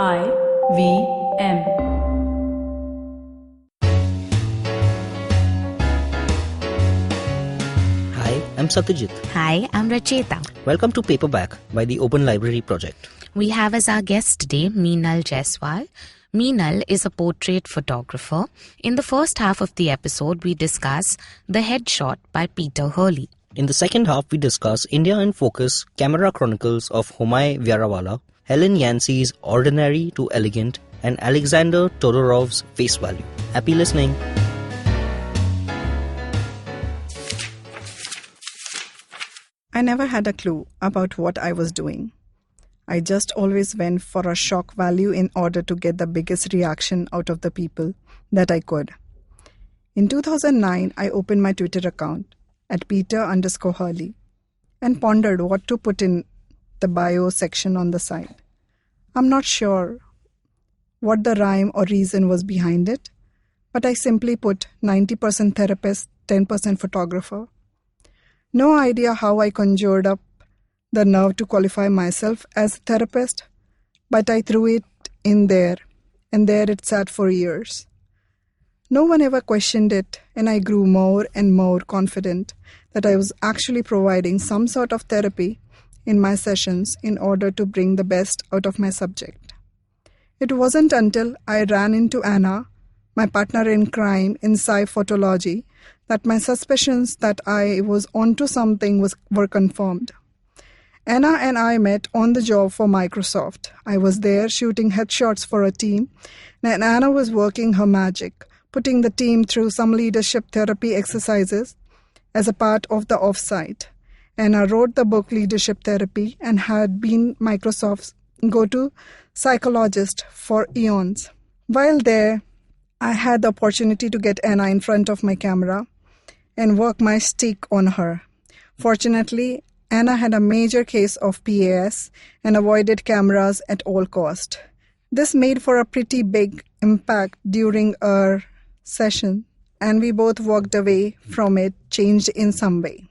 IVM. Hi, I'm Satyajit. Hi, I'm Racheta. Welcome to Paperback by the Open Library Project. We have as our guest today Meenal Jaisswal. Meenal is a portrait photographer. In the first half of the episode, we discuss The Headshot by Peter Hurley. In the second half, we discuss India in Focus, Camera Chronicles of Homai Vyarawala, Helen Yancy's Ordinary to Elegant, and Alexander Todorov's Face Value. Happy listening. I never had a clue about what I was doing. I just always went for a shock value in order to get the biggest reaction out of the people that I could. In 2009, I opened my Twitter account at Peter_Hurley and pondered what to put in the bio section on the site. I'm not sure what the rhyme or reason was behind it, but I simply put 90% therapist, 10% photographer. No idea how I conjured up the nerve to qualify myself as a therapist, but I threw it in there, and there it sat for years. No one ever questioned it, and I grew more and more confident that I was actually providing some sort of therapy in my sessions in order to bring the best out of my subject. It wasn't until I ran into Anna, my partner in crime in sci-photology, that my suspicions that I was onto something were confirmed. Anna and I met on the job for Microsoft. I was there shooting headshots for a team, and Anna was working her magic, putting the team through some leadership therapy exercises as a part of the offsite. Anna wrote the book Leadership Therapy and had been Microsoft's go-to psychologist for eons. While there, I had the opportunity to get Anna in front of my camera and work my stick on her. Fortunately, Anna had a major case of PAS and avoided cameras at all cost. This made for a pretty big impact during our session, and we both walked away from it changed in some way.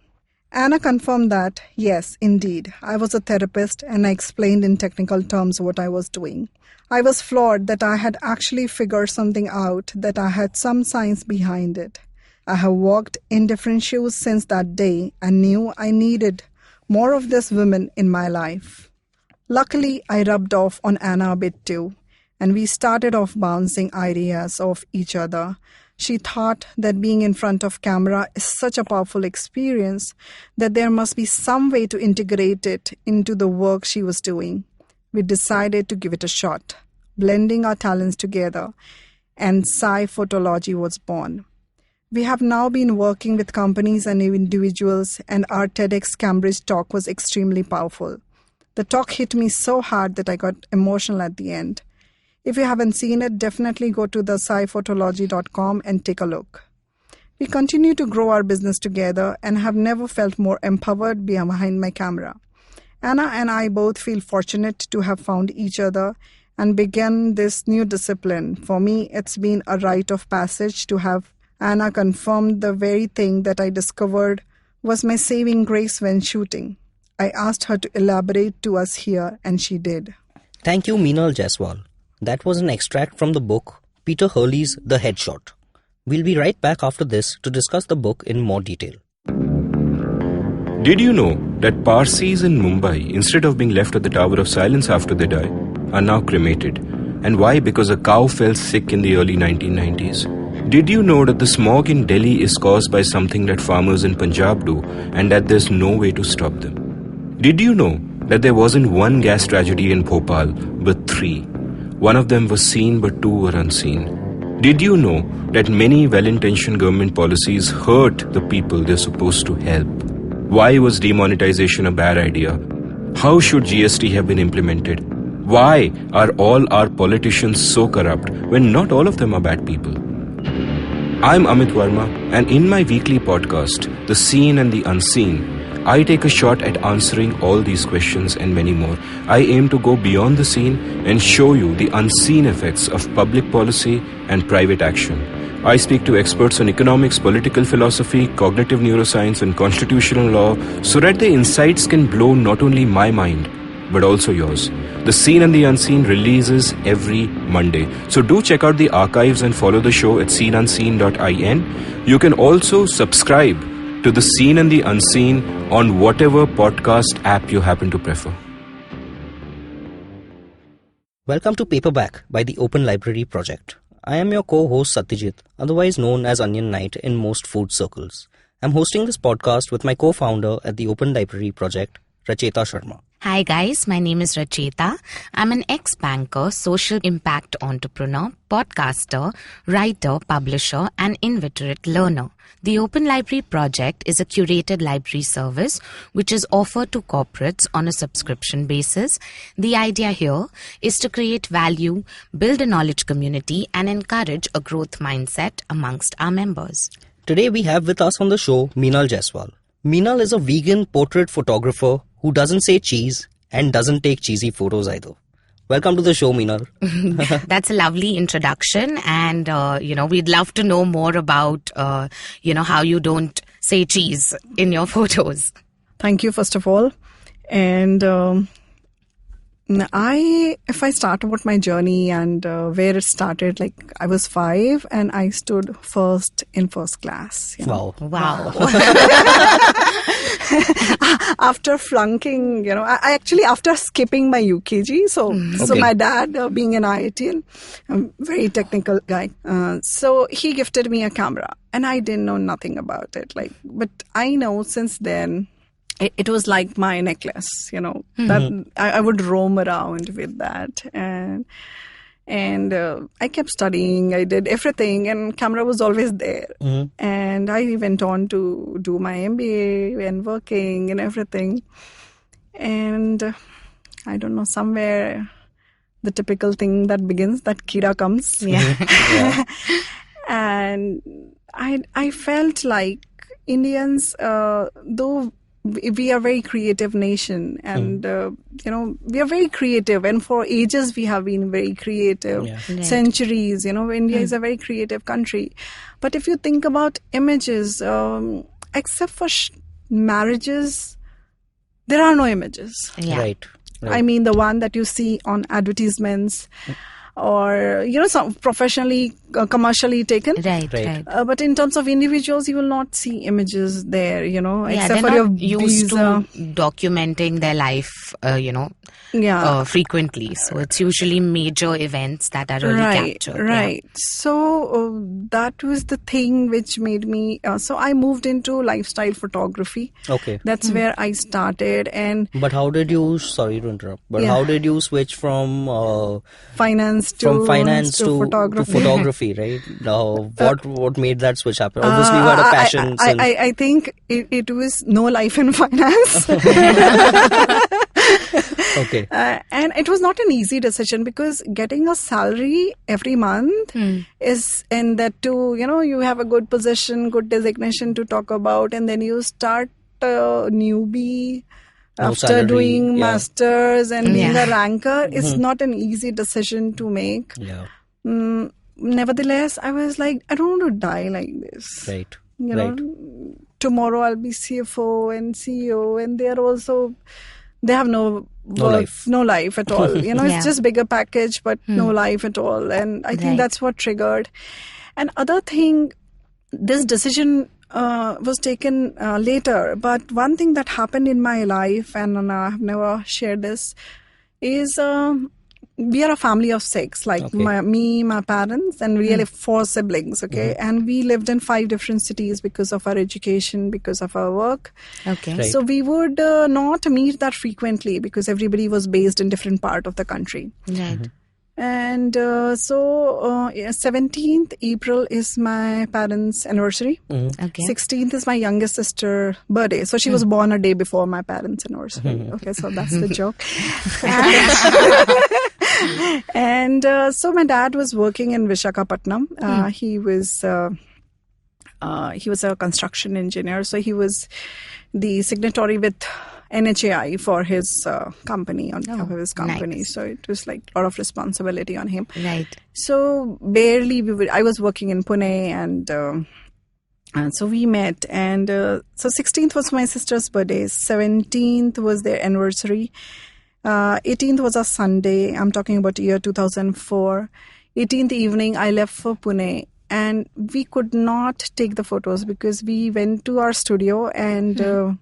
Anna confirmed that, yes, indeed, I was a therapist, and I explained in technical terms what I was doing. I was floored that I had actually figured something out, that I had some science behind it. I have walked in different shoes since that day and knew I needed more of this women in my life. Luckily, I rubbed off on Anna a bit too, and we started off bouncing ideas off each other. She thought that being in front of camera is such a powerful experience that there must be some way to integrate it into the work she was doing. We decided to give it a shot, blending our talents together, and sci-photology was born. We have now been working with companies and individuals, and our TEDx Cambridge talk was extremely powerful. The talk hit me so hard that I got emotional at the end. If you haven't seen it, definitely go to the sciphotology.com and take a look. We continue to grow our business together and have never felt more empowered behind my camera. Anna and I both feel fortunate to have found each other and begun this new discipline. For me, it's been a rite of passage to have Anna confirm the very thing that I discovered was my saving grace when shooting. I asked her to elaborate to us here, and she did. Thank you, Meenal Jaisswal. That was an extract from the book Peter Hurley's The Headshot. We'll be right back after this to discuss the book in more detail. Did you know that Parsis in Mumbai, instead of being left at the Tower of Silence after they die, are now cremated? And why? Because a cow fell sick in the early 1990s. Did you know that the smog in Delhi is caused by something that farmers in Punjab do and that there's no way to stop them? Did you know that there wasn't one gas tragedy in Bhopal, but three? One of them was seen, but two were unseen. Did you know that many well-intentioned government policies hurt the people they're supposed to help? Why was demonetization a bad idea? How should GST have been implemented? Why are all our politicians so corrupt when not all of them are bad people? I'm Amit Verma, and in my weekly podcast, The Seen and the Unseen, I take a shot at answering all these questions and many more. I aim to go beyond the scene and show you the unseen effects of public policy and private action. I speak to experts on economics, political philosophy, cognitive neuroscience, and constitutional law so that their insights can blow not only my mind, but also yours. The Seen and the Unseen releases every Monday. So do check out the archives and follow the show at seenunseen.in. You can also subscribe to The Seen and the Unseen on whatever podcast app you happen to prefer. Welcome to Paperback by the Open Library Project. I am your co-host Satyajit, otherwise known as Onion Knight in most food circles. I'm hosting this podcast with my co-founder at the Open Library Project, Racheta Sharma. Hi guys, my name is Racheta. I'm an ex-banker, social impact entrepreneur, podcaster, writer, publisher, and inveterate learner. The Open Library Project is a curated library service which is offered to corporates on a subscription basis. The idea here is to create value, build a knowledge community, and encourage a growth mindset amongst our members. Today we have with us on the show Meenal Jaisswal. Meenal is a vegan portrait photographer who doesn't say cheese and doesn't take cheesy photos either. Welcome to the show, Meenal. That's a lovely introduction, and we'd love to know more about how you don't say cheese in your photos. Thank you, first of all. And if I start about my journey and where it started, like I was 5 and I stood first in first class. Wow. After flunking, I actually, after skipping my UKG, so my dad, being an IITian, a very technical guy, so he gifted me a camera and I didn't know nothing about it. But I know since then, it was like my necklace, that I would roam around with that. And I kept studying, I did everything, and camera was always there. And I went on to do my MBA and working and everything. And I don't know, somewhere the typical thing that begins, that Kira comes. Yeah. And I felt like Indians, though we are a very creative nation, and we are very creative, and for ages we have been very creative. Right. Centuries, India is a very creative country. But if you think about images, except for marriages, there are no images. Yeah. Right. I mean, the one that you see on advertisements or some professionally, commercially taken. Right. But in terms of individuals, you will not see images there, except for they're your not used to documenting their life, frequently. So it's usually major events that are really captured. Right. So that was the thing which made me. So I moved into lifestyle photography. Okay. That's where I started. But how did you? Sorry to interrupt. But how did you switch from finance to photography? Right. What made that switch happen? Obviously, you had a passion. I think it was no life in finance. Okay. And it was not an easy decision, because getting a salary every month is, and that too, you have a good position, good designation to talk about, and then you start newbie after salary, doing masters and being a ranker. It's Mm-hmm. not an easy decision to make. Yeah. Nevertheless, I was like, I don't want to die like this. Right. Tomorrow I'll be CFO and CEO, and they have no life at all. It's just bigger package, but no life at all. And I think that's what triggered. And other thing, this decision was taken later. But one thing that happened in my life, and I have never shared this, is we are a family of 6, like me, my parents, and really 4 siblings, okay? And we lived in 5 different cities because of our education, because of our work. Okay. Right. So we would not meet that frequently because everybody was based in different part of the country. Right. And so 17th April is my parents' anniversary. Okay. 16th is my youngest sister's birthday. So she was born a day before my parents' anniversary. Okay, so that's the joke. And so my dad was working in Visakhapatnam. He was a construction engineer. So he was the signatory with NHAI for his company, on behalf of his company. Nice. So it was like a lot of responsibility on him. Right. So barely I was working in Pune, and so we met. And so 16th was my sister's birthday. 17th was their anniversary. 18th was a Sunday. I'm talking about year 2004. 18th evening, I left for Pune. And we could not take the photos because we went to our studio and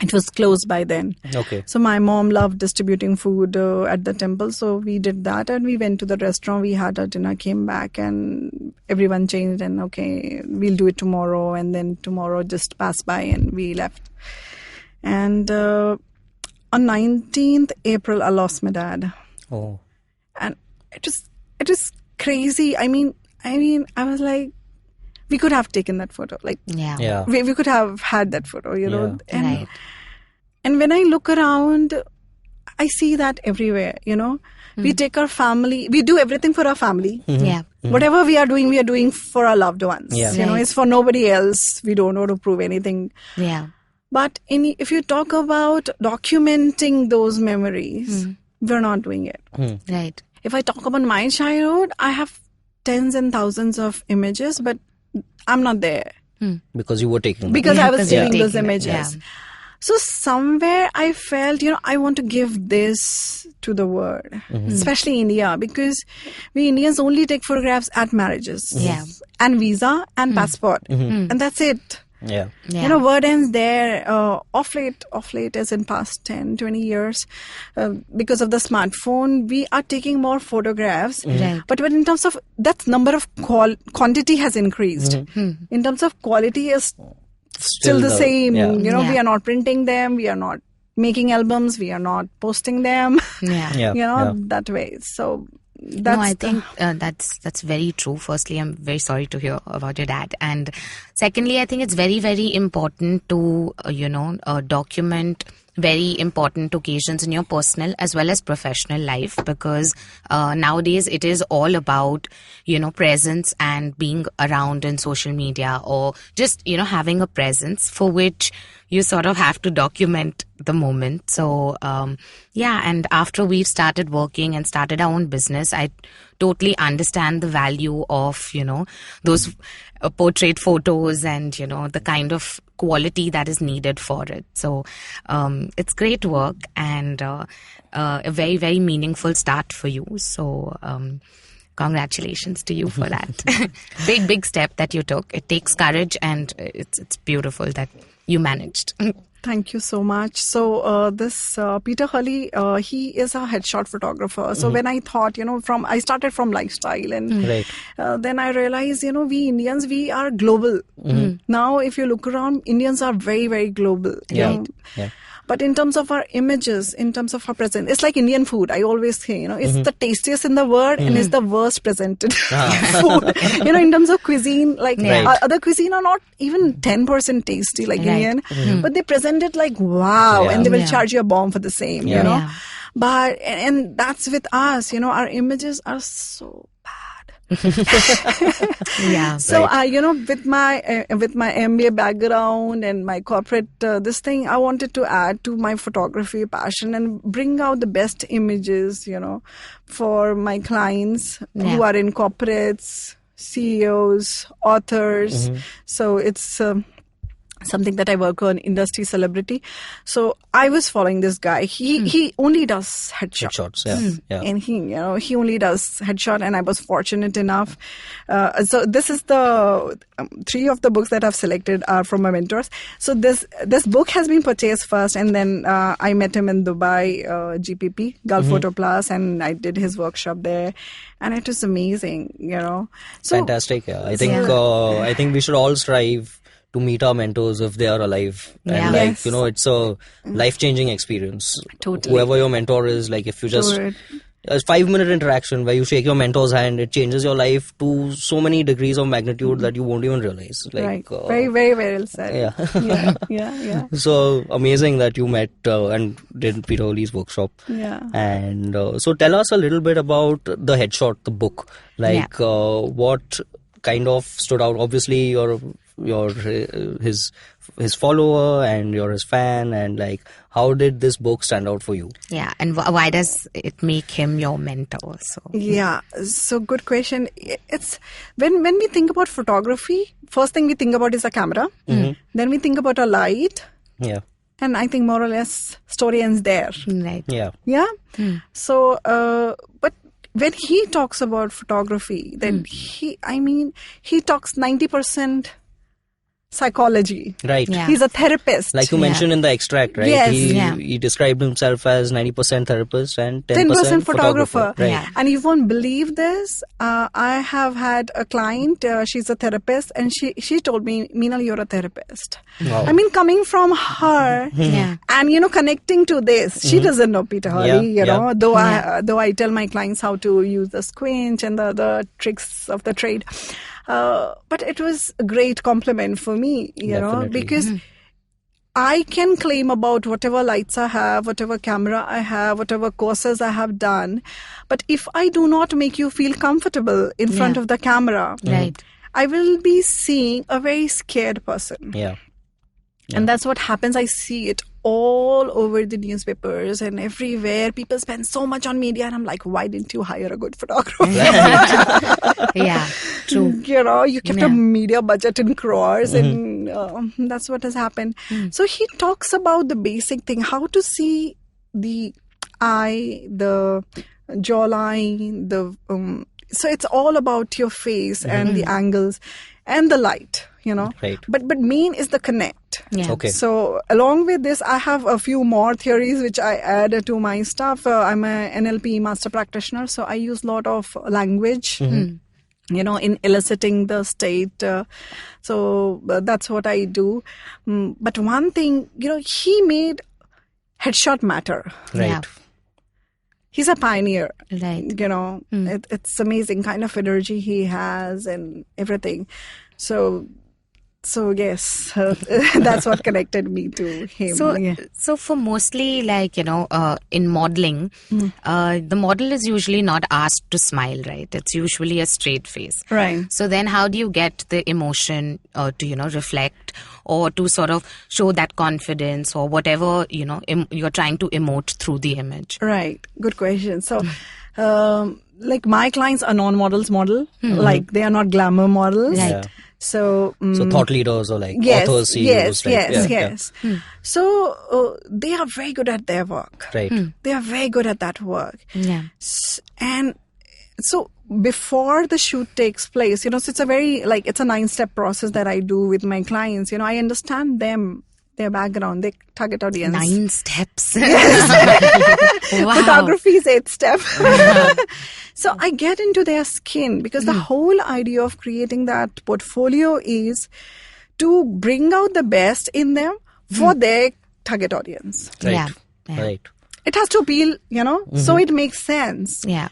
it was closed by then. Okay. So my mom loved distributing food at the temple. So we did that and we went to the restaurant. We had our dinner, came back and everyone changed and okay, we'll do it tomorrow. And then tomorrow just passed by and we left. And on 19th April, I lost my dad. Oh. And it was crazy. I mean, I was like, we could have taken that photo. Like, Yeah. we could have had that photo, you know. Yeah. Right. And when I look around, I see that everywhere, you know. We take our family, we do everything for our family. Yeah. Whatever we are doing for our loved ones. Yeah. You know, Right. it's for nobody else. We don't want to prove anything. Yeah. But if you talk about documenting those memories, we're not doing it. Right. If I talk about my childhood, I have tens and thousands of images, but I'm not there Because you were taking them. because I was because you're taking those taking it, images. yeah. So somewhere I felt, you know, I want to give this to the world, especially India, because we Indians only take photographs at marriages Yeah. and visa and passport, and that's it. Yeah. Yeah. You know, word ends there. Off late as in past 10, 20 years, because of the smartphone, we are taking more photographs. Right. But when in terms of that number of quantity has increased, in terms of quality is still the same. Yeah. You know, we Yeah. are not printing them. We are not making albums. We are not posting them. Yeah. Yeah. You know, yeah. that way. So that's No, I think that's very true. Firstly, I'm very sorry to hear about your dad, and secondly, I think it's very, very important to document very important occasions in your personal as well as professional life, because nowadays it is all about presence and being around in social media, or just having a presence for which you sort of have to document the moment. So and after we've started working and started our own business, I totally understand the value of those portrait photos and the kind of quality that is needed for it. So it's great work and a very, very meaningful start for you. So congratulations to you for that. Big step that you took. It takes courage, and it's beautiful that you managed. Thank you so much. So this Peter Hurley, he is a headshot photographer. So when I thought, I started from lifestyle, and Right. then I realized, we Indians, we are global. Now, if you look around, Indians are very, very global. you Right. know. Yeah. But in terms of our images, in terms of our presence, it's like Indian food. I always say, it's the tastiest in the world and it's the worst presented food. In terms of cuisine, like Right. other cuisine are not even 10% tasty like Right. Indian, but they present it like wow, Yeah. and they will Yeah. charge you a bomb for the same, Yeah. Yeah. But and that's with us, our images are so bad. Yeah. So, Right. with my MBA background and my corporate this thing, I wanted to add to my photography passion and bring out the best images, for my clients who Yeah. are in corporates, CEOs, authors. So it's something that I work on, industry celebrity. So I was following this guy. He only does Headshots. Yeah. Yeah. and he only does headshot, and I was fortunate enough. So this is the 3 of the books that I've selected are from my mentors. So this book has been purchased first, and then I met him in Dubai, GPP, Gulf Photo Plus, and I did his workshop there, and it was amazing. So Fantastic. Yeah. I think we should all strive to meet our mentors if they are alive. Yeah. And Yes. it's a life-changing experience. Totally. Whoever your mentor is, like if you just Totally. a 5-minute interaction where you shake your mentor's hand, it changes your life to so many degrees of magnitude that you won't even realize. right, very, very, very well said. Yeah. yeah. So amazing that you met and did Peter Hurley's workshop. Yeah. And so tell us a little bit about the headshot, the book. Like what kind of stood out? Obviously, you're his follower and you're his fan, and like how did this book stand out for you? Yeah. And why does it make him your mentor? So Yeah, so good question. It's when we think about photography, first thing we think about is a camera. Then we think about a light, Yeah. And I think more or less story ends there. Right. Yeah. Yeah. So, but when he talks about photography, then he talks 90% psychology. Right. Yeah. He's a therapist. Like you mentioned in the extract, right? Yes. He described himself as 90% therapist and 10% photographer. Right. Yeah. And you won't believe this. I have had a client, she's a therapist, and she told me, Meenal, you're a therapist. Wow. I mean, coming from her Yeah. and, connecting to this, she doesn't know Peter Hurley, Yeah. though I tell my clients how to use the squinch and the tricks of the trade. But it was a great compliment for me, Definitely. because I can claim about whatever lights I have, whatever camera I have, whatever courses I have done. But if I do not make you feel comfortable in front of the camera, Right. I will be seeing a very scared person. Yeah. And that's what happens. I see it all over the newspapers and everywhere. People spend so much on media, and I'm like, why didn't you hire a good photographer? Yeah. True. You kept a media budget in crores, and that's what has happened. So he talks about the basic thing, how to see the eye, the jawline, so it's all about your face and the angles and the light, Right. But main is the connect. Yeah. Okay. So along with this, I have a few more theories which I add to my stuff. I'm a NLP master practitioner, so I use a lot of language. In eliciting the state. So that's what I do. But one thing, he made headshot matter. Right. Yeah. He's a pioneer. Right. It's amazing kind of energy he has and everything. So yes, that's what connected me to him. So for mostly in modeling, the model is usually not asked to smile, right? It's usually a straight face. Right. So then how do you get the emotion to, reflect or to sort of show that confidence or whatever, you're trying to emote through the image? Right. Good question. So, like my clients are non-models model. Like they are not glamour models. Right. Yeah. So thought leaders or like yes, authors, CEOs, right? yes. So they are very good at their work. Right. They are very good at that work. Yeah. And so before the shoot takes place, so it's a very, it's a 9-step process that I do with my clients. I understand them, their background, their target audience. 9 steps. Wow. Photography is 8 step. So I get into their skin because the whole idea of creating that portfolio is to bring out the best in them for their target audience. Right. Yeah. Right. It has to appeal, so it makes sense. Yeah.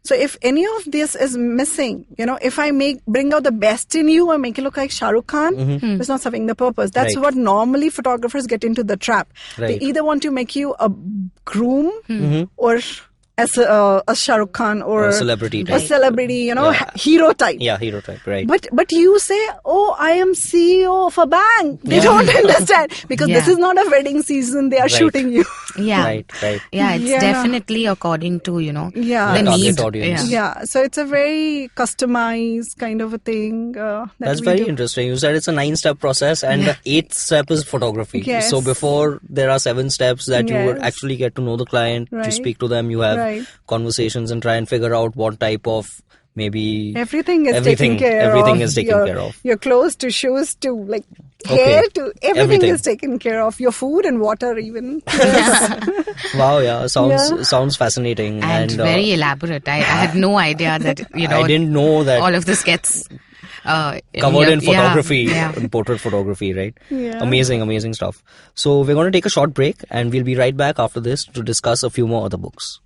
So if any of this is missing, if I bring out the best in you or make it look like Shah Rukh Khan, it's not serving the purpose. That's Right. what normally photographers get into the trap. Right. They either want to make you a groom or as a Shah Rukh Khan or A celebrity type. a celebrity, hero type. Yeah, hero type, right. But you say, I am CEO of a bank. They don't understand because this is not a wedding season. They are shooting you. Yeah. Right. Yeah, it's Yeah. definitely according to, the target need. audience. Yeah, so it's a very customized kind of a thing. That's we very do. interesting. You said it's a 9-step process and the 8th step is photography. Yes. So before there are 7 steps that you would Yes. actually get to know the client, you Right. speak to them, you have Right. conversations and try and figure out what type of maybe Everything is everything- taken care of. everything is taken care of. Your clothes to shoes to Okay. hair to everything Everything. is taken care of. Your food and water even. Wow, yeah, sounds fascinating And very elaborate. I had no idea that, I didn't know that all of this gets covered in photography, Yeah. in portrait photography, right? Yeah. Amazing stuff. So we're going to take a short break and we'll be right back after this to discuss a few more other books.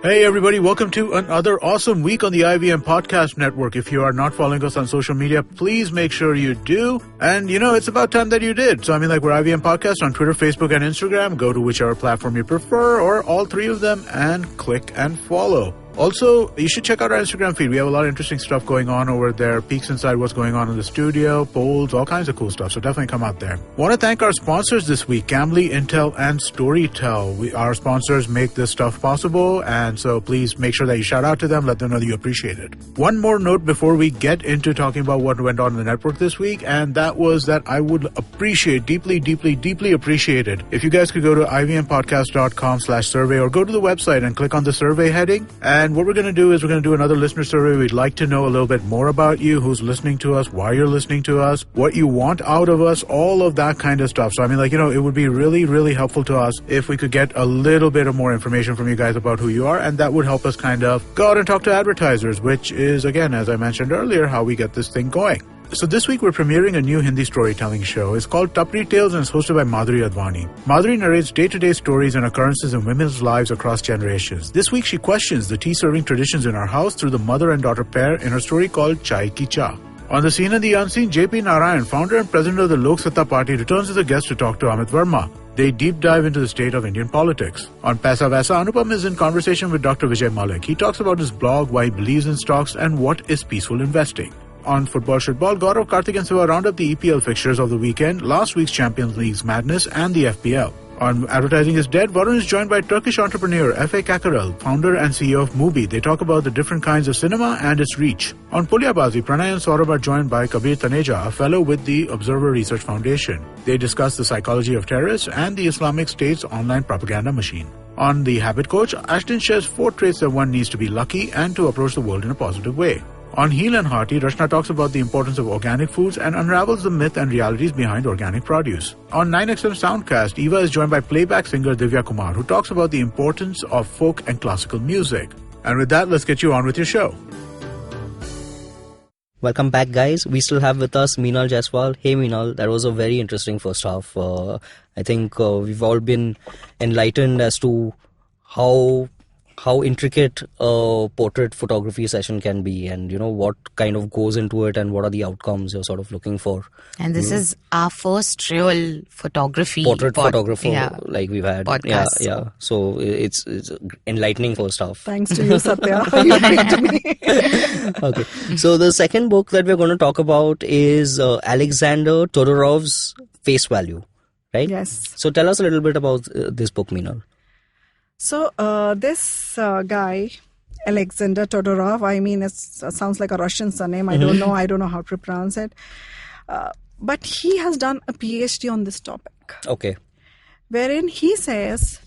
Hey everybody, welcome to another awesome week on the IVM Podcast Network. If you are not following us on social media, please make sure you do. And it's about time that you did. So we're IVM Podcast on Twitter, Facebook, and Instagram. Go to whichever platform you prefer or all 3 of them and click and follow. Also, you should check out our Instagram feed. We have a lot of interesting stuff going on over there. Peeks inside what's going on in the studio, polls, all kinds of cool stuff. So definitely come out there. Want to thank our sponsors this week, Cambly, Intel, and Storytel. Our sponsors make this stuff possible, and so please make sure that you shout out to them. Let them know that you appreciate it. One more note before we get into talking about what went on in the network this week, and that was that I would appreciate, deeply appreciate it, if you guys could go to ivmpodcast.com/survey or go to the website and click on the survey heading. And what we're going to do is we're going to do another listener survey. We'd like to know a little bit more about you, who's listening to us, why you're listening to us, what you want out of us, all of that kind of stuff. So, I mean, it would be really helpful to us if we could get a little bit of more information from you guys about who you are, and that would help us kind of go out and talk to advertisers, which is, again, as I mentioned earlier, how we get this thing going. So this week we're premiering a new Hindi storytelling show. It's called Tapri Tales and it's hosted by Madhuri Advani. Madhuri narrates day-to-day stories and occurrences in women's lives across generations. This week she questions the tea-serving traditions in our house through the mother and daughter pair in her story called Chai Ki Cha. On the scene and the unseen, JP Narayan, founder and president of the Lok Satta Party, returns as a guest to talk to Amit Verma. They deep dive into the state of Indian politics. On Paisa Vaisa, Anupam is in conversation with Dr. Vijay Malik. He talks about his blog, why he believes in stocks, and what is peaceful investing. On Football Shitball, Gaurav, Karthik and Siva round up the EPL fixtures of the weekend, last week's Champions League's madness and the FPL. On Advertising is Dead, Varun is joined by Turkish entrepreneur F.A. Kakarel, founder and CEO of Mubi. They talk about the different kinds of cinema and its reach. On Pulyabazi, Pranay and Saurabh are joined by Kabir Taneja, a fellow with the Observer Research Foundation. They discuss the psychology of terrorists and the Islamic State's online propaganda machine. On The Habit Coach, Ashton shares 4 traits that one needs to be lucky and to approach the world in a positive way. On Heel and Hearty, Rachna talks about the importance of organic foods and unravels the myth and realities behind organic produce. On 9XM Soundcast, Eva is joined by playback singer Divya Kumar, who talks about the importance of folk and classical music. And with that, let's get you on with your show. Welcome back, guys. We still have with us Meenal Jaisswal. Hey, Meenal, that was a very interesting first half. I think we've all been enlightened as to how intricate a portrait photography session can be, and what kind of goes into it and what are the outcomes you're sort of looking for. And this is our first real photography portrait photographer like we've had. Podcast. Yeah. So it's enlightening first half. Thanks to you, Satya. You picked me. Okay. So the second book that we're going to talk about is Alexander Todorov's Face Value, right? Yes. So tell us a little bit about this book, Meenal. So this guy, Alexander Todorov, I mean, it sounds like a Russian surname. I don't know how to pronounce it. But he has done a PhD on this topic. Okay. Wherein he says,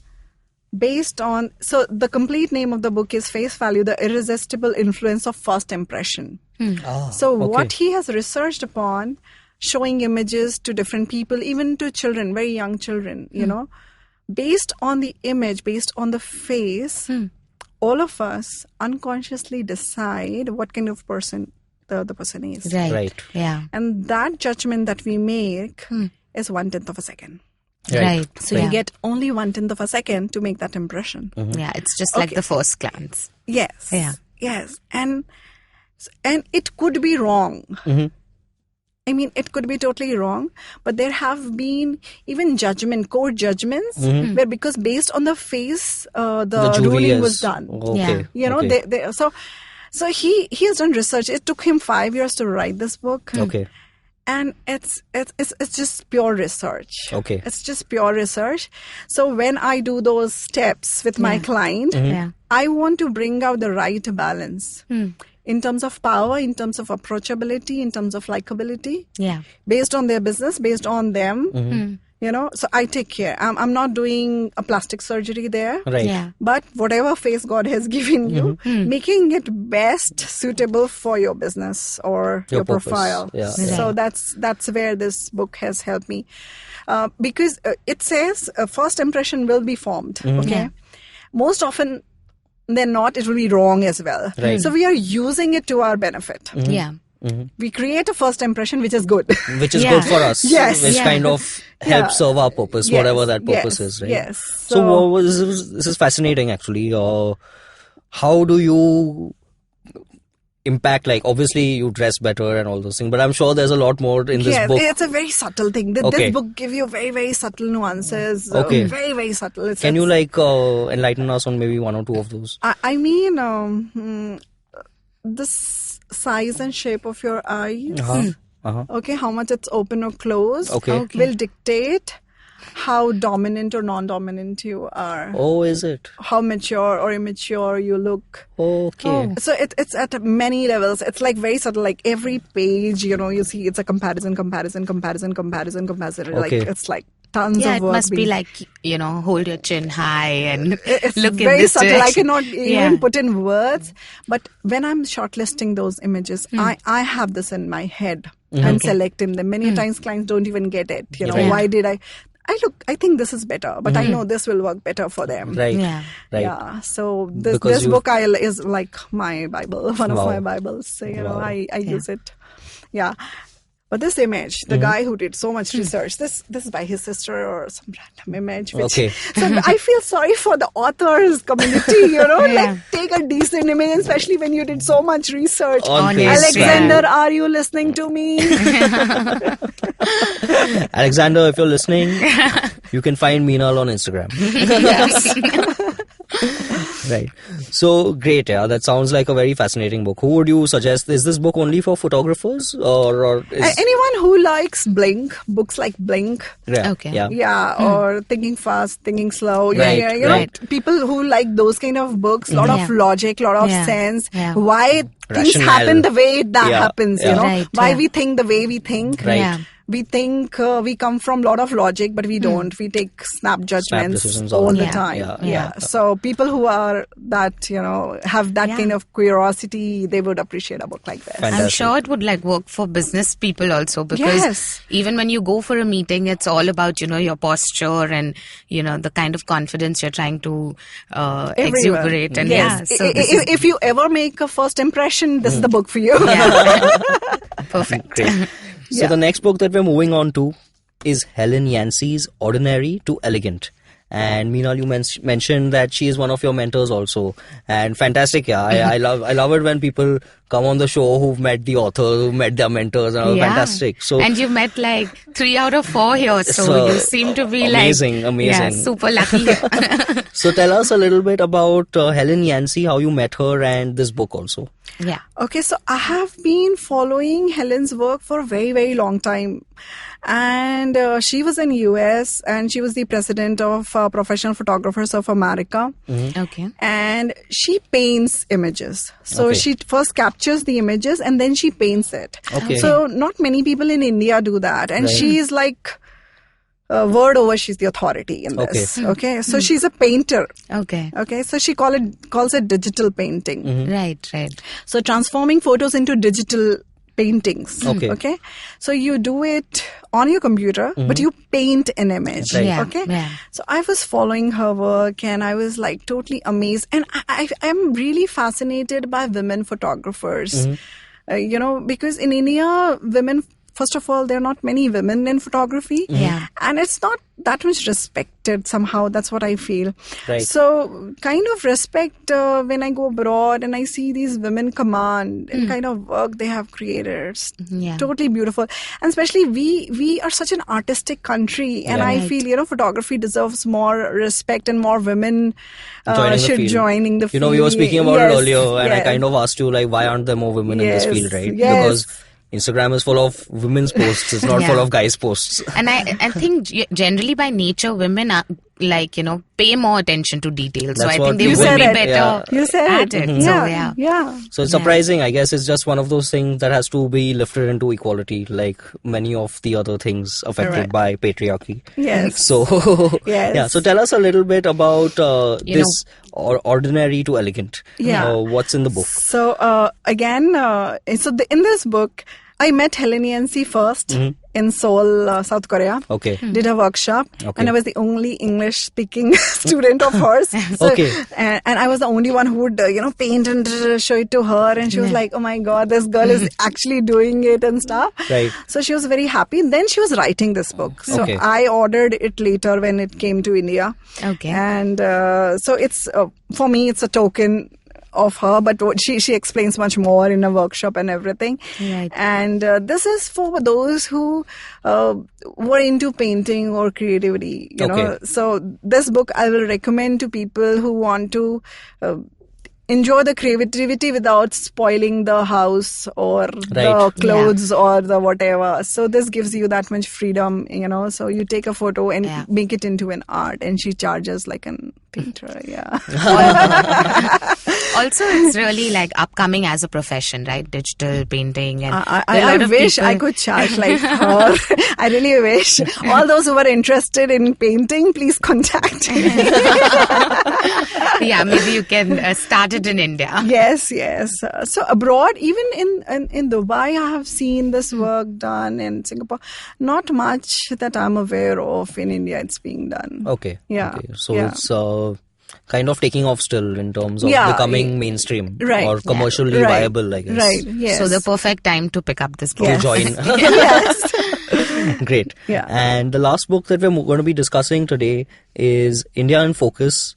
based on... So the complete name of the book is Face Value, the Irresistible Influence of First Impression. What he has researched upon, showing images to different people, even to children, very young children, based on the image, based on the face, all of us unconsciously decide what kind of person the other person is. Right. Yeah. And that judgment that we make is 1/10 of a second. Right. So you get only 1/10 of a second to make that impression. Yeah, it's just like the first glance. Yes. Yeah. Yes. And it could be wrong. I mean, it could be totally wrong, but there have been even court judgments, where because based on the face, the ruling was done. Okay. Yeah. So he has done research. It took him 5 years to write this book. Okay. And it's just pure research. Okay. It's just pure research. So when I do those steps with my client, I want to bring out the right balance. In terms of power, in terms of approachability, in terms of likability. Yeah. Based on their business, based on them. So I take care. I'm not doing a plastic surgery there. Right. Yeah. But whatever face God has given you, making it best suitable for your business or your profile. Yeah. So that's where this book has helped me. Because it says a first impression will be formed. Okay. Yeah. Most often, then not, it will be wrong as well. Right. So we are using it to our benefit. Yeah. We create a first impression which is good. Which is good for us. Yes. Which kind of helps serve our purpose, whatever that purpose is, right? Yes. So this is fascinating, actually. How do you... impact? Like, obviously you dress better and all those things, but I'm sure there's a lot more in this book. It's a very subtle thing. This book gives you very, very subtle nuances. Very, very subtle. Can you enlighten us on maybe one or two of those? I mean, the size and shape of your eyes. Okay, how much it's open or closed will dictate how dominant or non-dominant you are. Oh, is it? How mature or immature you look. Okay. So it's at many levels. It's like very subtle. Like every page, you see it's a comparison. Okay. Like it's like tons of work. It must be like, hold your chin high and it's look very in this subtle. direction. I cannot even put in words. But when I'm shortlisting those images, I have this in my head and selecting them. Many times clients don't even get it. Why did I think this is better, but I know this will work better for them. Right. Yeah. Right. Yeah. So this book is like my Bible, one of my Bibles. So, I use it. Yeah. But this image, the guy who did so much research, this is by his sister or some random image. So I feel sorry for the authors community, like take a decent image, especially when you did so much research. Alexander, are you listening to me? Alexander, if you're listening, you can find Meenal on Instagram. Yes. Right. So great. Yeah, that sounds like a very fascinating book. Who would you suggest? Is this book only for photographers or anyone who likes books like Blink? Yeah. Okay. Yeah. Or Thinking Fast, Thinking Slow. Right. People who like those kind of books, lot of logic, lot of sense. Yeah. Why things happen the way that happens, why we think the way we think. Right. Yeah. We think we come from a lot of logic, but we don't. We take snap judgments all the time. Yeah. So people who are that, have that kind of curiosity, they would appreciate a book like this. Fantastic. I'm sure it would work for business people also, because even when you go for a meeting, it's all about, your posture and, the kind of confidence you're trying to exuberate. And so if you ever make a first impression, this is the book for you. Perfect. Great. So the next book that we're moving on to is Helen Yancy's Ordinary to Elegant. And Meenal, you mentioned that she is one of your mentors also, and fantastic. I love it when people come on the show who've met the author, who met their mentors, and fantastic. So and you met 3 out of 4 here, so you seem to be amazing. Super lucky. So tell us a little bit about Helen Yancy, how you met her, and this book also. Yeah. Okay, so I have been following Helen's work for a very, very long time. And she was in US and she was the president of Professional Photographers of America. Okay. And she paints images. So she first captures the images and then she paints it. Okay. So not many people in India do that. And she is word over, she's the authority in this. Okay. So she's a painter. Okay. So she calls it digital painting. Right. So transforming photos into digital paintings. Okay. So you do it on your computer, but you paint an image. Right. Yeah. Okay. Yeah. So I was following her work and I was totally amazed. And I'm really fascinated by women photographers. Because in India, women, first of all, there are not many women in photography. Yeah. And it's not that much respected somehow. That's what I feel. Right. So kind of respect when I go abroad and I see these women command and kind of work they have created. It's totally beautiful. And especially we are such an artistic country. And I feel, photography deserves more respect and more women joining the field. We were speaking about it earlier and I kind of asked you, why aren't there more women in this field, right? Yes. Because Instagram is full of women's posts. It's not full of guys' posts. And I think generally by nature, women are pay more attention to details. That's so I think they you would said be it. better You said at it. Mm-hmm. So it's surprising. I guess it's just one of those things that has to be lifted into equality, like many of the other things affected by patriarchy. Yes. So So tell us a little bit about this Ordinary to Elegant. What's in the book? So again, in this book, I met Helen Yancy first in Seoul, South Korea. Okay. Did a workshop. And I was the only English-speaking student of hers. So, and I was the only one who would, paint and show it to her. And she was like, oh my God, this girl is actually doing it and stuff. Right. So she was very happy. Then she was writing this book. So I ordered it later when it came to India. Okay. And so it's, for me, it's a token of her, but she explains much more in a workshop and everything. Right. And this is for those who were into painting or creativity, you know. So this book I will recommend to people who want to enjoy the creativity without spoiling the house or the clothes or the whatever. So this gives you that much freedom, you know. So you take a photo and make it into an art, and she charges like a painter. Also, it's really like upcoming as a profession, right? Digital painting, and I wish I could charge like her. I really wish. All those who are interested in painting, please contact me. Yeah, maybe you can start it in India. Yes. So abroad, even in Dubai, I have seen this work done. In Singapore, not much that I'm aware of. In India, it's being done. Okay. Yeah. Okay. So it's kind of taking off still in terms of becoming mainstream or commercially viable, I guess. Right. Yes. So the perfect time to pick up this book. To join. Yes. Great. Yeah. And the last book that we're going to be discussing today is India in Focus,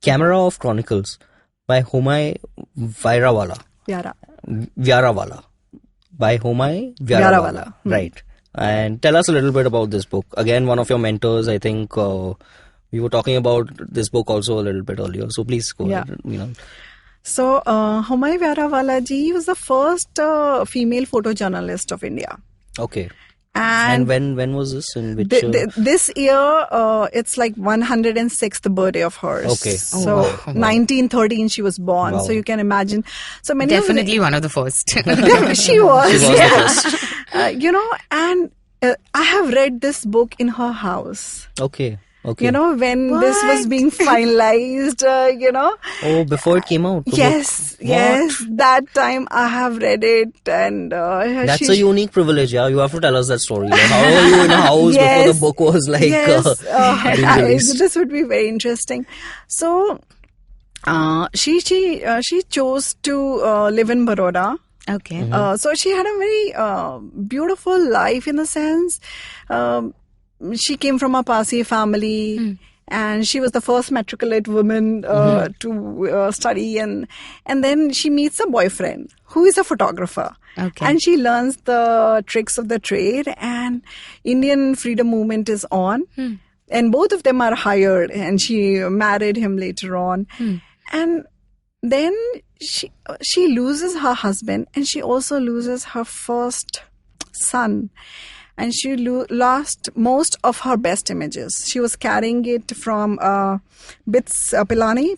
Camera of Chronicles by Homai Vyarawala. By Homai Vyarawala. Right. And tell us a little bit about this book. Again, one of your mentors, I think we were talking about this book also a little bit earlier. So please go ahead. So Homai Vyarawala ji was the first female photojournalist of India. Okay. And when was this? In which this year, it's like 106th birthday of hers. Okay. So 1913 she was born. Wow. So you can imagine. So many definitely one of the first. She was. She was the first. You know, and I have read this book in her house. Okay. You know, when this was being finalized, you know. Oh, before it came out? Yes. That time I have read it, and that's a unique privilege, yeah. You have to tell us that story. Like, how were you in a house before the book was like being released? This would be very interesting. So, she chose to live in Baroda. Okay. So she had a very beautiful life in the sense. She came from a Parsi family, and she was the first matriculate woman to study, and then she meets a boyfriend who is a photographer. Okay. And she learns the tricks of the trade, and Indian freedom movement is on, and both of them are hired, and she married him later on, and then she loses her husband, and she also loses her first son. And she lost most of her best images. She was carrying it from Pilani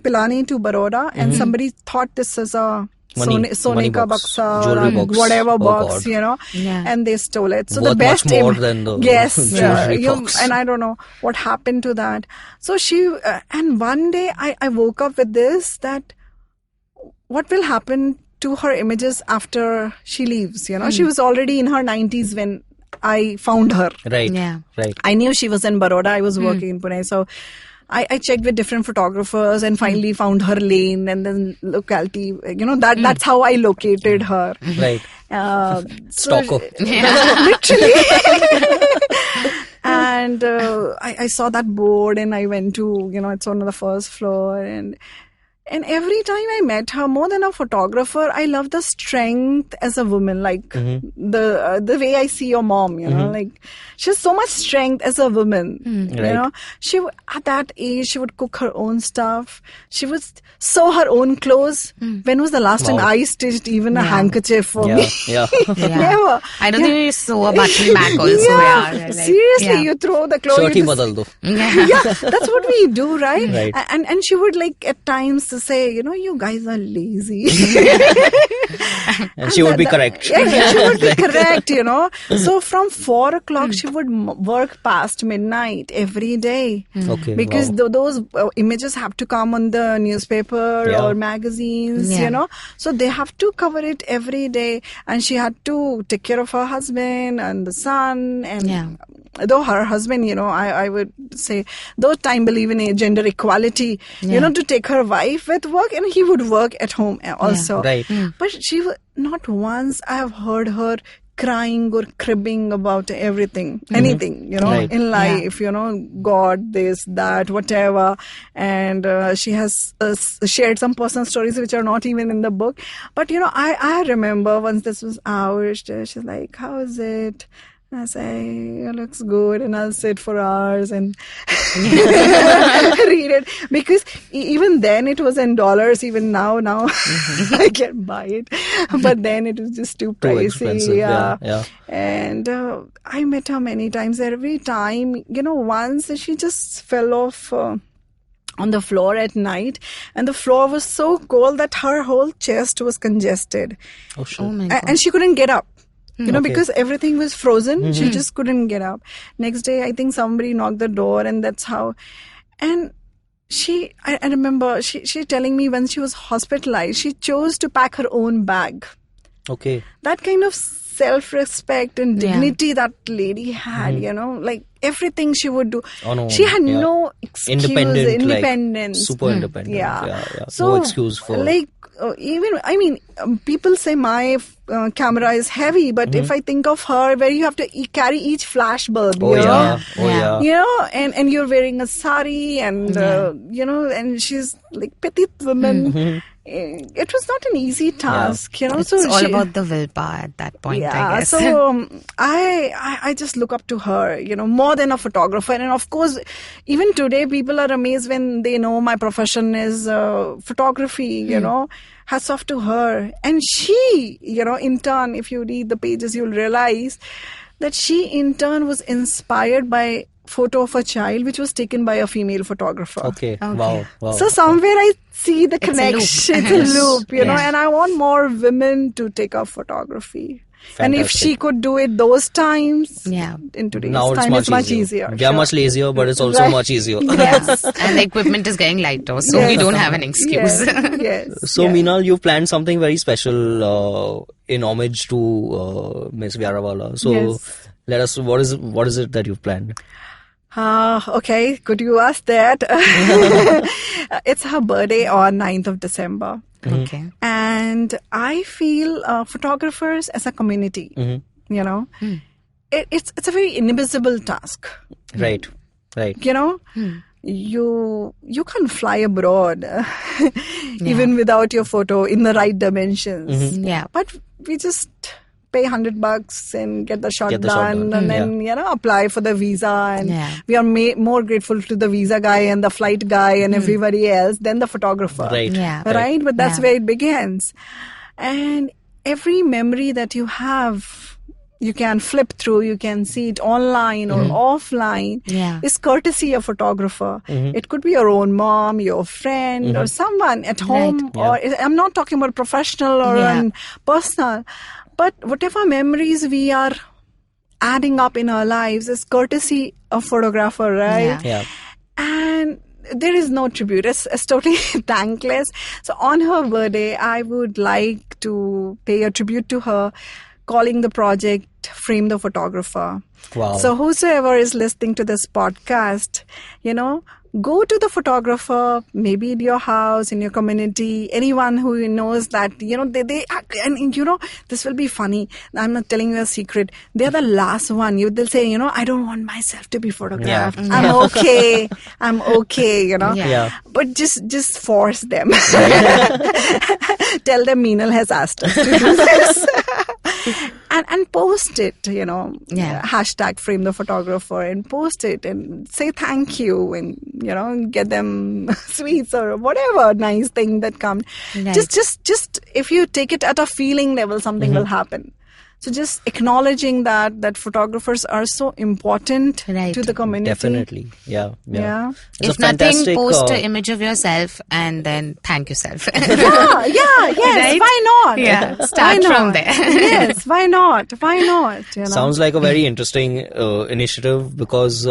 to Baroda, and somebody thought this is a Sone ka baksa or whatever box, you know, and they stole it. So worth the best much more than the jewelry box. And I don't know what happened to that. So she and one day I woke up with this, that what will happen to her images after she leaves? You know, she was already in her 90s when I found her. Right. Yeah. Right. I knew she was in Baroda. I was working in Pune. So I checked with different photographers and finally found her lane and then locality. You know, that's how I located her. Right. Stalker. Literally. And I saw that board and I went to, you know, it's on the first floor, and every time I met her, more than a photographer, I love the strength as a woman, like the way I see your mom, you know, like she has so much strength as a woman, you know. She at that age, she would cook her own stuff. She would sew her own clothes. When was the last time I stitched even a handkerchief for me? Never. I don't think you sew a button back also. Seriously, you throw the clothes. Shirty badal do. That's what we do, right? And she would like at times to say, you know, you guys are lazy. And she would be correct. Yeah, she would be correct, you know. So from 4 o'clock, she would work past midnight every day. Okay. Because those images have to come on the newspaper or magazines, you know. So they have to cover it every day. And she had to take care of her husband and the son. And though her husband, you know, I would say, though time believe in gender equality, you know, to take her wife with work, and he would work at home also. Right. But she not once I have heard her crying or cribbing about everything, anything, in life, God, this, that, whatever. And she has shared some personal stories which are not even in the book. But, I remember once this was out, she's like, how is it? And I say, it looks good, and I'll sit for hours and read it. Because even then it was in dollars, even now I can buy it. But then it was just too pricey. Expensive. Yeah. And I met her many times. Every time, once she just fell off on the floor at night, and the floor was so cold that her whole chest was congested. Oh, shit. Oh my God. And she couldn't get up. Okay. Because everything was frozen, she just couldn't get up. Next day, I think somebody knocked the door, and that's how. And I remember she telling me when she was hospitalized, she chose to pack her own bag. Okay. That kind of self-respect and dignity that lady had, like everything she would do. Oh, no, she had no excuse. Independence. Like, super independent. Yeah. So, no excuse for... people say my camera is heavy, but if I think of her, where you have to carry each flash bulb, and you're wearing a sari, and and she's like petite woman. It was not an easy task, It's all about the willpower at that point, I guess. So I just look up to her, more than a photographer. And of course, even today, people are amazed when they know my profession is photography, hats off to her. And she, in turn, if you read the pages, you'll realize that she in turn was inspired by photo of a child which was taken by a female photographer. Okay. Wow. So somewhere I see the connection. It's a loop, and I want more women to take up photography. Fantastic. And if she could do it those times, in today's time, it's much easier. We are much lazier, but it's also much easier. Yes. And the equipment is getting lighter, so we don't have an excuse. Yes. So, Meenal, you've planned something very special in homage to Miss Vyarawala. So, let us, what is it that you've planned? Okay, could you ask that? It's her birthday on 9th of December. Okay. And I feel photographers as a community, it's a very invisible task. Right. You can't fly abroad even without your photo in the right dimensions. But we just pay $100 and get the shot done. And then apply for the visa, and we are more grateful to the visa guy and the flight guy and everybody else than the photographer, right? But that's where it begins. And every memory that you have, you can flip through, you can see it online or offline, is courtesy of photographer. It could be your own mom, your friend, or someone at home, or I'm not talking about professional or personal. But whatever memories we are adding up in our lives is courtesy of photographer, right? And there is no tribute. It's totally thankless. So on her birthday, I would like to pay a tribute to her, calling the project Frame the Photographer. Wow. So whosoever is listening to this podcast, go to the photographer, maybe in your house, in your community, anyone who knows that, this will be funny. I'm not telling you a secret. They're the last one. They'll say, I don't want myself to be photographed. I'm okay. But just force them. Tell them Meenal has asked us to do this. And post it, hashtag Frame the Photographer, and post it and say thank you, and, get them sweets or whatever nice thing that comes. Right. Just if you take it at a feeling level, something will happen. So just acknowledging that photographers are so important to the community. Definitely. Yeah. If nothing, post an image of yourself and then thank yourself. Yes. Right? Why not? Yeah. Start from there. Yes. Why not? Sounds like a very interesting initiative, because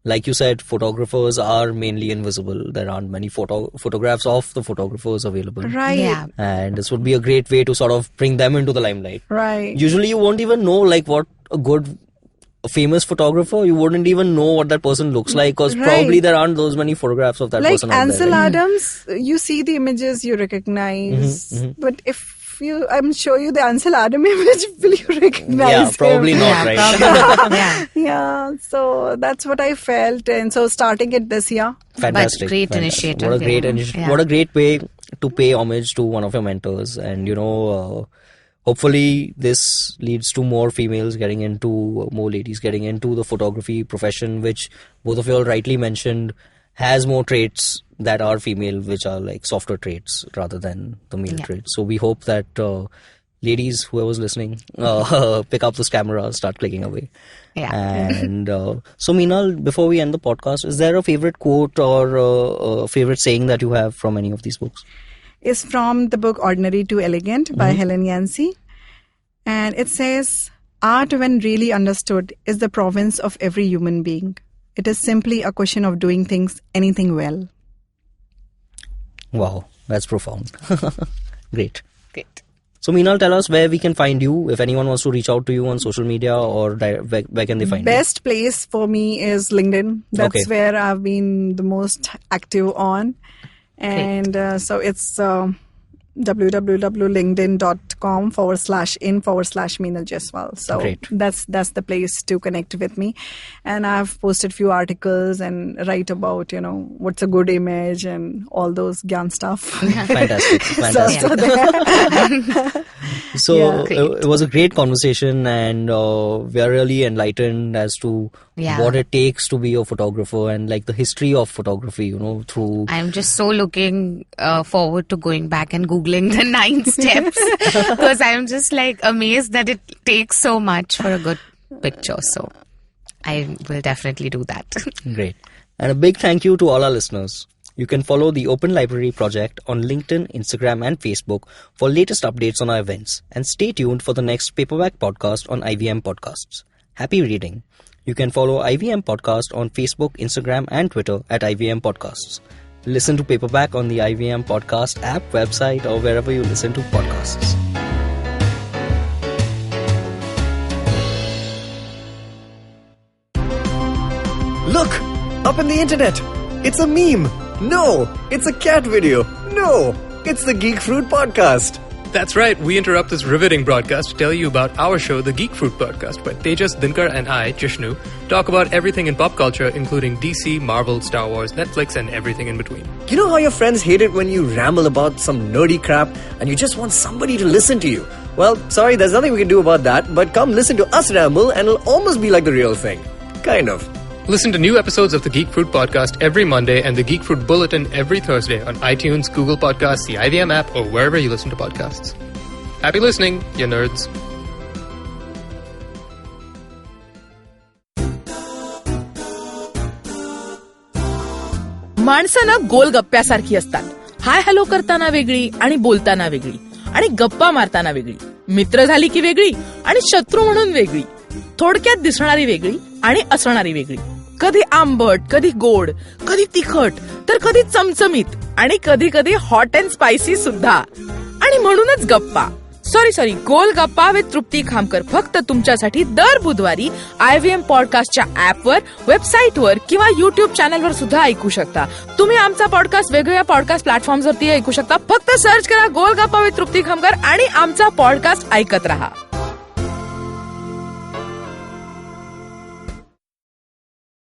like you said, photographers are mainly invisible. There aren't many photographs of the photographers available. Right. Yeah. And this would be a great way to sort of bring them into the limelight. Right. Usually you won't even know what a famous photographer, you wouldn't even know what that person looks like, because probably there aren't those many photographs of that person out there. Like Ansel Adams, you see the images, you recognize. But if I'm show you the Ansel Adame image, will you recognize Yeah, him? probably not, right? Yeah. Yeah, so that's what I felt, and so starting it this year. Fantastic. But great fantastic. initiative. What a great yeah. initiative. Yeah. What a great way to pay homage to one of your mentors. And, hopefully this leads to more ladies getting into the photography profession, which both of you all rightly mentioned has more traits that are female, which are like softer traits rather than the male traits. So we hope that ladies, whoever's listening, pick up this camera, start clicking away. Yeah. And so Meenal, before we end the podcast, is there a favorite quote or a favorite saying that you have from any of these books? Is from the book Ordinary to Elegant by Helen Yancy. And it says, art when really understood is the province of every human being. It is simply a question of doing anything well. Wow, that's profound. Great. So Meenal, tell us where we can find you if anyone wants to reach out to you on social media, or where can they find you? Best place for me is LinkedIn. That's where I've been the most active on. And so it's www.linkedin.com/in/Meenal Jaisswal. So that's the place to connect with me. And I've posted few articles and write about, what's a good image and all those gyan stuff. Fantastic. So it was a great conversation, and we are really enlightened as to what it takes to be a photographer and like the history of photography, through... I'm just so looking forward to going back and Googling the 9 steps because I'm just like amazed that it takes so much for a good picture. So I will definitely do that. Great. And a big thank you to all our listeners. You can follow the Open Library Project on LinkedIn, Instagram and Facebook for latest updates on our events. And stay tuned for the next Paperback podcast on IVM Podcasts. Happy reading. You can follow IVM Podcast on Facebook, Instagram and Twitter at IVM Podcasts. Listen to Paperback on the IVM Podcast app, website or wherever you listen to podcasts. Look! Up in the internet! It's a meme! No! It's a cat video! No! It's the Geek Fruit Podcast! That's right, we interrupt this riveting broadcast to tell you about our show, The Geek Fruit Podcast, where Tejas, Dinkar and I, Jishnu, talk about everything in pop culture, including DC, Marvel, Star Wars, Netflix, and everything in between. You know how your friends hate it when you ramble about some nerdy crap and you just want somebody to listen to you? Well, sorry, there's nothing we can do about that, but come listen to us ramble and it'll almost be like the real thing. Kind of. Listen to new episodes of the Geek Fruit Podcast every Monday and the Geek Fruit Bulletin every Thursday on iTunes, Google Podcasts, the IVM app, or wherever you listen to podcasts. Happy listening, you nerds. माणसं गोलगप्प्यासारखी असतात. Hi hello करताना वेगळी आणि बोलताना वेगळी आणि गप्पा मारताना वेगळी, मित्र झाली की वेगळी आणि शत्रू म्हणून वेगळी, थोडक्यात दिसणारी वेगळी आणि असणारी वेगळी, कधी आंबट, कधी गोड, कधी तिखट, तर कधी चमचमीत आणि कधी कधी हॉट अँड स्पायसी सुद्धा. आणि म्हणूनच गप्पा गोल गप्पा विथ तृप्ती खामकर फक्त तुमच्यासाठी दर बुधवारी IVM पॉडकास्टच्या ऍपवर, वेबसाईटवर किंवा युट्यूब चॅनलवर सुद्धा ऐकू शकता. तुम्ही आमचा पॉडकास्ट वेगवेगळ्या पॉडकास्ट प्लॅटफॉर्मवरती ऐकू शकता. फक्त सर्च करा गोल गप्पा विथ तृप्ती खामकर आणि आमचा पॉडकास्ट ऐकत रहा.